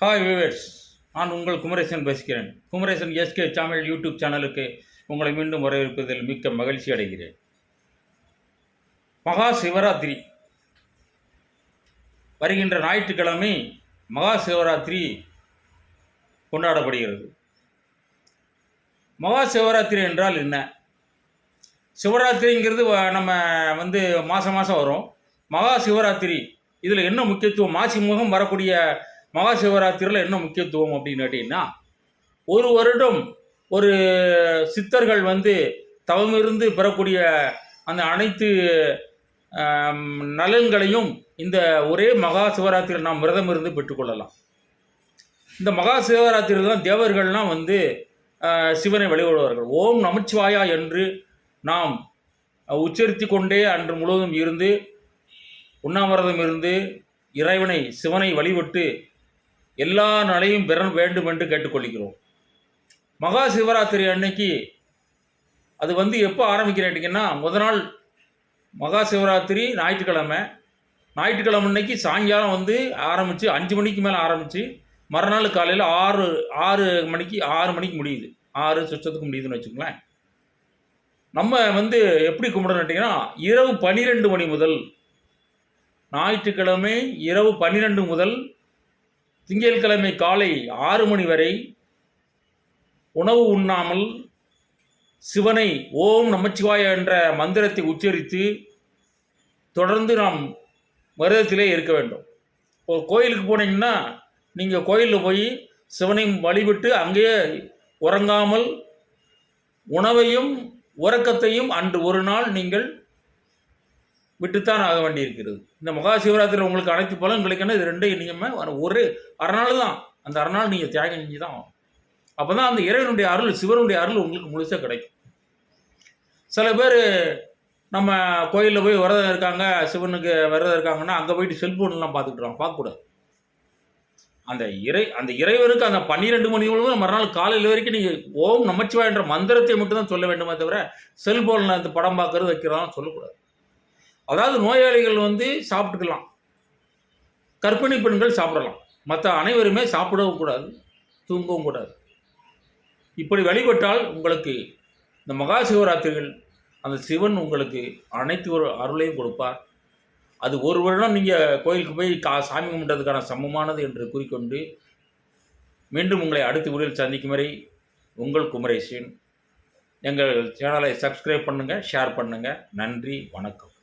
Hi viewers, நான் உங்கள் குமரேசன் பேசுகிறேன். குமரேசன் எஸ்கே தமிழ் யூடியூப் சேனலுக்கு உங்களை மீண்டும் வரவேற்பதில் மிக்க மகிழ்ச்சி அடைகிறேன். மகா சிவராத்திரி வருகின்ற ஞாயிற்றுக்கிழமை மகா சிவராத்திரி கொண்டாடப்படுகிறது. மகா சிவராத்திரி என்றால் என்ன? சிவராத்திரிங்கிறது நம்ம மாதம் மாதம் வரும். மகா சிவராத்திரி இதில் என்ன முக்கியத்துவம்? மாசி முகம் வரக்கூடிய மகா சிவராத்திரியில் என்ன முக்கியத்துவம் அப்படின்னு கேட்டிங்கன்னா, ஒரு வருடம் ஒரு சித்தர்கள் தவமிருந்து பெறக்கூடிய அந்த அனைத்து நலன்களையும் இந்த ஒரே மகா சிவராத்திரியில் நாம் விரதம் இருந்து பெற்றுக்கொள்ளலாம். இந்த மகா சிவராத்திரியில் தான் தேவர்கள்லாம் சிவனை வழிபடுவார்கள். ஓம் நமச்சிவாயா என்று நாம் உச்சரித்து கொண்டே அன்று முழுவதும் இருந்து உண்ணாவிரதம் இருந்து இறைவனை சிவனை வழிபட்டு எல்லா நாளையும் பெற வேண்டும் என்று கேட்டுக்கொள்கிறோம். மகா சிவராத்திரி அன்னைக்கு அது எப்போ ஆரம்பிக்கிறேன்ட்டிங்கன்னா, முதல் நாள் மகா சிவராத்திரி ஞாயிற்றுக்கிழமை அன்னைக்கு சாயங்காலம் ஆரம்பித்து 5 மணிக்கு மேலே ஆரம்பித்து மறுநாள் காலையில் 6 மணிக்கு முடியுது. 6 சுற்றத்துக்கு முடியுதுன்னு வச்சுக்கோங்களேன். நம்ம எப்படி கும்பிடணுட்டிங்கன்னா, இரவு 12 மணி முதல் ஞாயிற்றுக்கிழமை இரவு 12 முதல் திங்கட்கிழமை காலை 6 மணி வரை உணவு உண்ணாமல் சிவனை ஓம் நமச்சிவாய என்ற மந்திரத்தை உச்சரித்து தொடர்ந்து நாம் விரதத்திலே இருக்க வேண்டும். இப்போ கோயிலுக்கு போனீங்கன்னா, நீங்கள் கோயிலில் போய் சிவனை வழிபட்டு அங்கேயே உறங்காமல் உணவையும் உறக்கத்தையும் அன்று ஒரு நாள் நீங்கள் விட்டுத்தான் ஆக வேண்டியிருக்கிறது. இந்த மகா சிவராத்திரியில் உங்களுக்கு அனைத்து பலன் கிடைக்கணும். இது ரெண்டையும் நீங்கள் ஒரு அரை நாள் தான், அந்த அரை நாள் நீங்கள் தியாகம் செஞ்சு தான் ஆகும். அப்போ தான் அந்த இறைவனுடைய அருள், சிவனுடைய அருள் உங்களுக்கு முழுசாக கிடைக்கும். சில பேர் நம்ம கோயிலில் போய் விரதம் இருக்காங்க, சிவனுக்கு விரதம் இருக்காங்கன்னா அங்கே போயிட்டு செல்ஃபோன்லாம் பார்த்துக்கிட்டுருவாங்க. பார்க்கக்கூடாது. அந்த இறைவனுக்கு அந்த 12 மணி முழுவதும் மறுநாள் காலையில் வரைக்கும் நீங்கள் ஓம் நமச்சிவாய என்ற மந்திரத்தை மட்டும் தான் சொல்ல வேண்டுமே தவிர செல்ஃபோனில் அந்த படம் பார்க்கறது வைக்கிறதாலும் சொல்லக்கூடாது. அதாவது நோயாளிகள் சாப்பிட்டுக்கலாம், கர்ப்பிணி பெண்கள் சாப்பிடலாம், மற்ற அனைவருமே சாப்பிடவும் கூடாது, தூங்கவும் கூடாது. இப்படி வழிபட்டால் உங்களுக்கு இந்த மகா சிவராத்திரிகள் அந்த சிவன் உங்களுக்கு அனைத்து ஒரு அருளையும் கொடுப்பார். அது ஒரு வருடம் நீங்கள் கோயிலுக்கு போய் சாமி கும்பிட்டதுக்கான சமமானது என்று கூறிக்கொண்டு மீண்டும் உங்களை அடுத்த வீடியோவில் சந்திக்கும் வரை உங்கள் குமரேசன். எங்கள் சேனலை சப்ஸ்கிரைப் பண்ணுங்கள், ஷேர் பண்ணுங்கள். நன்றி, வணக்கம்.